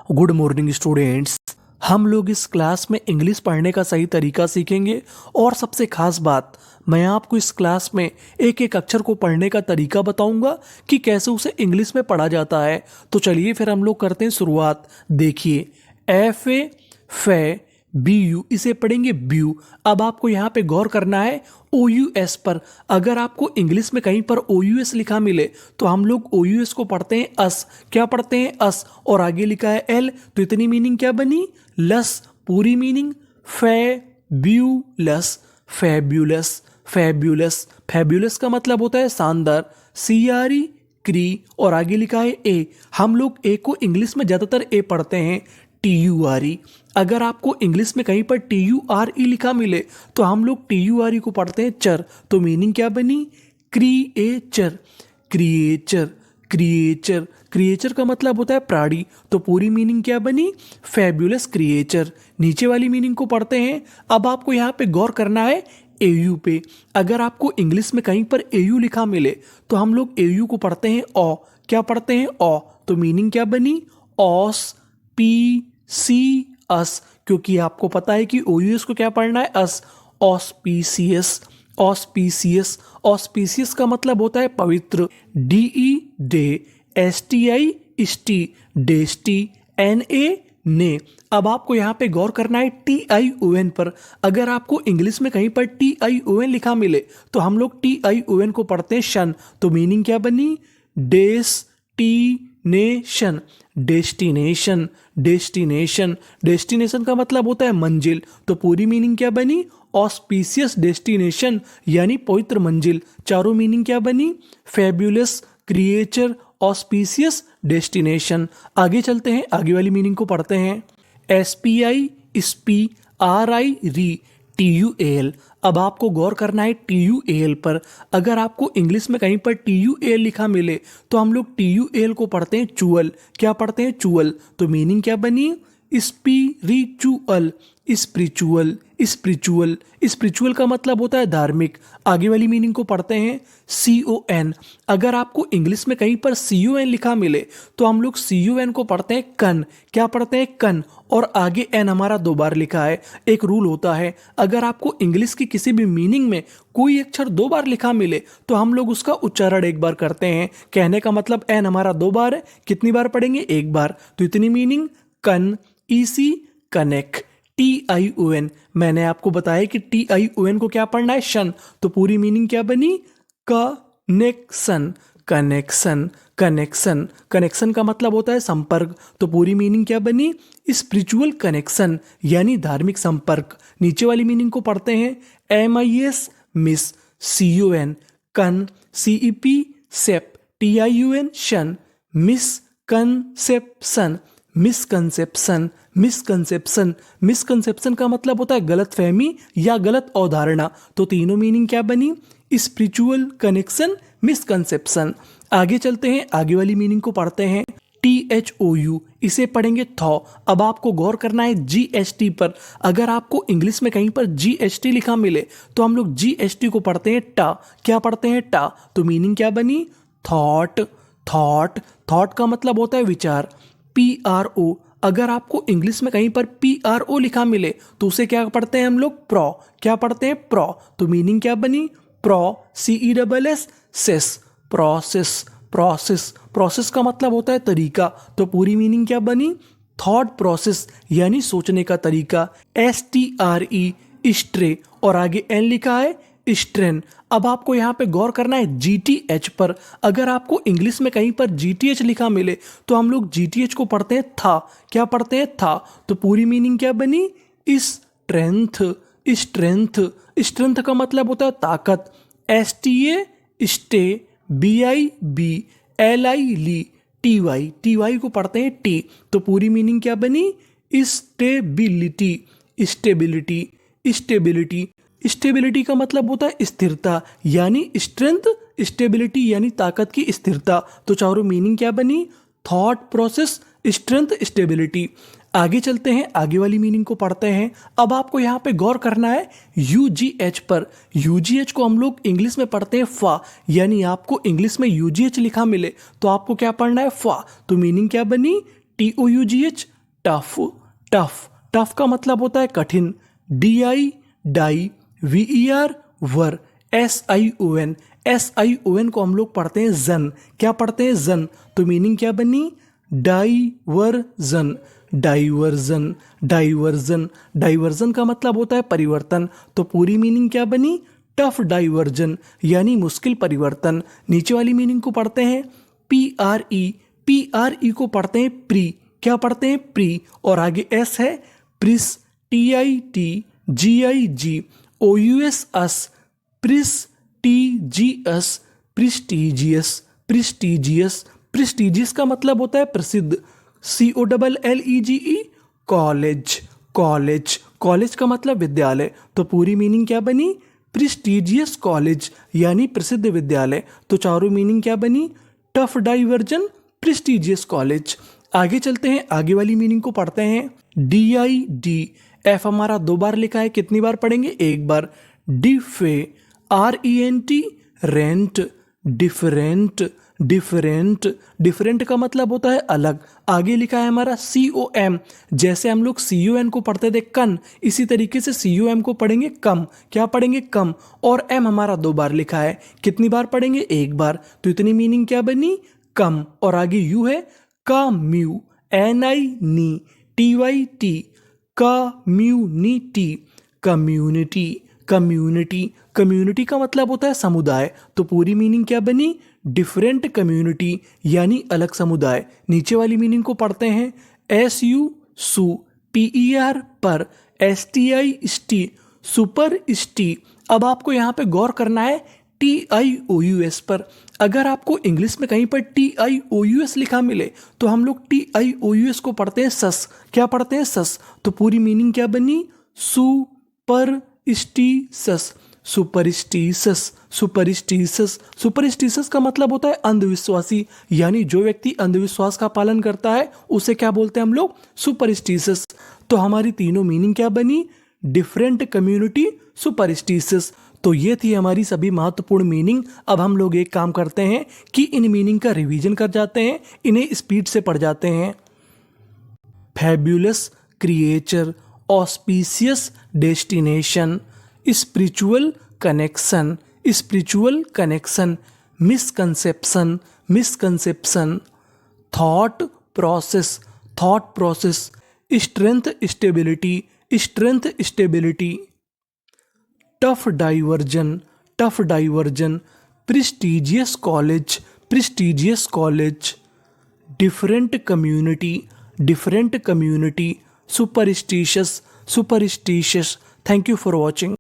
Good morning students. हम लोग इस क्लास में इंग्लिश पढ़ने का सही तरीका सीखेंगे और सबसे खास बात, मैं आपको इस क्लास में एक एक अक्षर को पढ़ने का तरीका बताऊंगा कि कैसे उसे इंग्लिश में पढ़ा जाता है। तो चलिए फिर हम लोग करते हैं शुरुआत। देखिए, एफ ए फे बी यू, इसे पढ़ेंगे ब्यू। अब आपको यहाँ पे गौर करना है ओ यू एस पर। अगर आपको इंग्लिश में कहीं पर ओ यू एस लिखा मिले तो हम लोग ओ यू एस को पढ़ते हैं अस। क्या पढ़ते हैं? अस। और आगे लिखा है एल, तो इतनी मीनिंग क्या बनी? लस। पूरी meaning fabulous, fabulous, fabulous. Fabulous का मतलब होता है शानदार, सी आर ई क्री। और आगे लिखा है ए। हम लोग ए को इंग्लिश में ज्यादातर ए पढ़ते हैं, टी यू आर ई। अगर आपको इंग्लिश में कहीं पर टी यू आर ई लिखा मिले तो हम लोग टी यू आर ई को पढ़ते हैं चर। तो मीनिंग क्या बनी? Creature, creature, creature. क्रिएचर का मतलब होता है प्राणी। तो पूरी मीनिंग क्या बनी? Fabulous creature. नीचे वाली मीनिंग को पढ़ते हैं। अब आपको यहाँ पे गौर करना है एयू पे। अगर आपको इंग्लिश में कहीं पर एयू लिखा मिले तो हम लोग एयू को पढ़ते हैं ओ। क्या पढ़ते हैं? ओ। तो मीनिंग क्या बनी? ऑस पी सी अस। क्योंकि आपको पता है कि ओयूएस को क्या पढ़ना है? अस। ऑस्पीसियस, ऑस्पीसियस। ऑस्पीसियस का मतलब होता है पवित्र, D E day, S T I स्टी, डेस्टी, एन ए ने। अब आपको यहाँ पे गौर करना है टी आई ओ एन पर। अगर आपको इंग्लिश में कहीं पर टी आई ओ एन लिखा मिले तो हम लोग टी आई ओ एन को पढ़ते हैं शन। तो मीनिंग क्या बनी? Destination, destination, destination. डेस्टिनेशन का मतलब होता है मंजिल। तो पूरी मीनिंग क्या बनी? ऑस्पीसियस डेस्टिनेशन, यानी पवित्र मंजिल। चारों मीनिंग क्या बनी? Fabulous, creature, auspicious, destination. आगे चलते हैं, आगे वाली मीनिंग को पढ़ते हैं। S P I spi R I ri, T U A L. अब आपको गौर करना है टी यू ए एल पर। अगर आपको इंग्लिश में कहीं पर टी यू ए एल लिखा मिले तो हम लोग टी यू ए एल को पढ़ते हैं चुअल। क्या पढ़ते हैं? चुअल। तो मीनिंग क्या बनी? Spiritual, spiritual, spiritual. स्पिरिचुअल का मतलब होता है धार्मिक। आगे वाली मीनिंग को पढ़ते हैं सी ओ एन। अगर आपको इंग्लिश में कहीं पर सी ओ एन लिखा मिले तो हम लोग सी ओ एन को पढ़ते हैं कन। क्या पढ़ते हैं? कन। और आगे एन हमारा दो बार लिखा है। एक रूल होता है, अगर आपको इंग्लिश की किसी भी मीनिंग में कोई अक्षर दो बार लिखा मिले तो हम लोग उसका उच्चारण एक बार करते हैं। कहने का मतलब एन हमारा दो बार है, कितनी बार पढ़ेंगे? एक बार। तो इतनी meaning con, E C, connect, T I O N. मैंने आपको बताया कि टी आई ओ एन को क्या पढ़ना है? शन। तो पूरी मीनिंग क्या बनी? Connection, connection, connection. कनेक्शन का मतलब होता है संपर्क। तो पूरी मीनिंग क्या बनी? स्पिरिचुअल कनेक्शन, यानी धार्मिक संपर्क। नीचे वाली मीनिंग को पढ़ते हैं। M I S mis, C O N con, C E P cep, T I U N tion, mis conception, misconception, misconception. Misconception का मतलब होता है गलत फहमी या गलत अवधारणा। तो तीनों मीनिंग क्या बनी? Spiritual connection, misconception. आगे चलते हैं, आगे वाली मीनिंग को पढ़ते हैं। टी एच ओ यू, इसे पढ़ेंगे थॉ। अब आपको गौर करना है जी एस टी पर। अगर आपको इंग्लिश में कहीं पर जी एस टी लिखा मिले तो हम लोग जी एस टी को पढ़ते हैं टा। क्या पढ़ते हैं? टा। तो मीनिंग क्या बनी? Thought, thought. थॉट का मतलब होता है विचार, पी आर ओ। अगर आपको इंग्लिश में कहीं पर पी आर ओ लिखा मिले तो उसे क्या पढ़ते हैं हम लोग? प्रो। क्या पढ़ते हैं? प्रो। तो मीनिंग क्या बनी? Pro, C E double S, cess, process, process. Process का मतलब होता है तरीका। तो पूरी मीनिंग क्या बनी? थॉट प्रोसेस, यानी सोचने का तरीका। S T R E, stray. और आगे एन लिखा है स्ट्रेन। अब आपको यहाँ पे गौर करना है जी टी एच पर। अगर आपको इंग्लिश में कहीं पर जी टी एच लिखा मिले तो हम लोग जी टी एच को पढ़ते हैं था। क्या पढ़ते हैं? था। तो पूरी मीनिंग क्या बनी? Strength, strength. स्ट्रेंथ का मतलब होता है ताकत। S T A sta, B I bi, L I li, T Y. T Y को पढ़ते हैं टी। तो पूरी मीनिंग क्या बनी? Stability, stability, stability. स्टेबिलिटी का मतलब होता है स्थिरता, यानी स्ट्रेंथ, स्टेबिलिटी यानी ताकत की स्थिरता। तो चारों मीनिंग क्या बनी? Thought process, strength, stability. आगे चलते हैं, आगे वाली मीनिंग को पढ़ते हैं। अब आपको यहाँ पे गौर करना है यूजीएच पर। यूजीएच को हम लोग इंग्लिश में पढ़ते हैं फा, यानी आपको इंग्लिश में यूजीएच लिखा मिले तो आपको क्या पढ़ना है? फा। तो मीनिंग क्या बनी? T O U G H, tough, tough, tough का मतलब होता है कठिन। DI di, VER ver, SION, SION को हम लोग पढ़ते हैं जन। क्या पढ़ते हैं? जन। तो मीनिंग क्या बनी? Diversion, diversion, diversion. डाइवर्जन का मतलब होता है परिवर्तन। तो पूरी मीनिंग क्या बनी? टफ डाइवर्जन यानी मुश्किल परिवर्तन। नीचे वाली मीनिंग को पढ़ते हैं PRE, PRE को पढ़ते हैं प्री। क्या पढ़ते हैं? प्री। और आगे S है प्रिस, TITGIG, OUS अस, प्रिस्टीजियस, प्रिस्टीजियस, प्रिस्टीजियस। प्रिस्टीजियस का मतलब होता है प्रसिद्ध। COLLEGE कॉलेज, कॉलेज, कॉलेज का मतलब विद्यालय। तो पूरी मीनिंग क्या बनी? प्रिस्टीजियस कॉलेज यानी प्रसिद्ध विद्यालय। तो चारों मीनिंग क्या बनी? Tough diversion, prestigious college. आगे चलते हैं, आगे वाली मीनिंग को पढ़ते हैं। DID, F हमारा 2 बार लिखा है, कितनी बार पढ़ेंगे? 1 बार। डिफे, RENT rent, different, different, different का मतलब होता है अलग। आगे लिखा है हमारा COM, जैसे हम लोग CON को पढ़ते थे कन, इसी तरीके से COM को पढ़ेंगे कम। क्या पढ़ेंगे? कम। और M हमारा 2 बार लिखा है, कितनी बार पढ़ेंगे? 1 बार। तो इतनी मीनिंग क्या बनी? कम। और आगे U है कम्यू, NI TYT, community, community, community. Community का मतलब होता है समुदाय। तो पूरी मीनिंग क्या बनी? डिफरेंट कम्युनिटी यानी अलग समुदाय। नीचे वाली मीनिंग को पढ़ते हैं। SU सु, PER पर, STI स्टी, सुपर स्टी। अब आपको यहाँ पे गौर करना है TIOUS पर। अगर आपको इंग्लिश में कहीं पर TIOUS लिखा मिले तो हम लोग TIOUS को पढ़ते हैं सस। क्या पढ़ते हैं? सस। तो पूरी मीनिंग क्या बनी? सुपरस्टिशस, सुपरस्टिशस, सुपरस्टिशस। सुपरस्टिशस का मतलब होता है अंधविश्वासी, यानी जो व्यक्ति अंधविश्वास का पालन करता है उसे क्या बोलते हैं हम लोग? सुपरस्टिशस। तो हमारी तीनों मीनिंग क्या बनी? Different community, superstitious. तो ये थी हमारी सभी महत्वपूर्ण मीनिंग। अब हम लोग एक काम करते हैं कि इन मीनिंग का रिवीजन कर जाते हैं, इन्हें स्पीड से पढ़ जाते हैं। Fabulous creature, auspicious destination, spiritual connection, spiritual connection, misconception, misconception, thought process, thought process, strength stability, strength stability, tough diversion, tough diversion, prestigious college, prestigious college, different community, different community, superstitious, superstitious. Thank you for watching.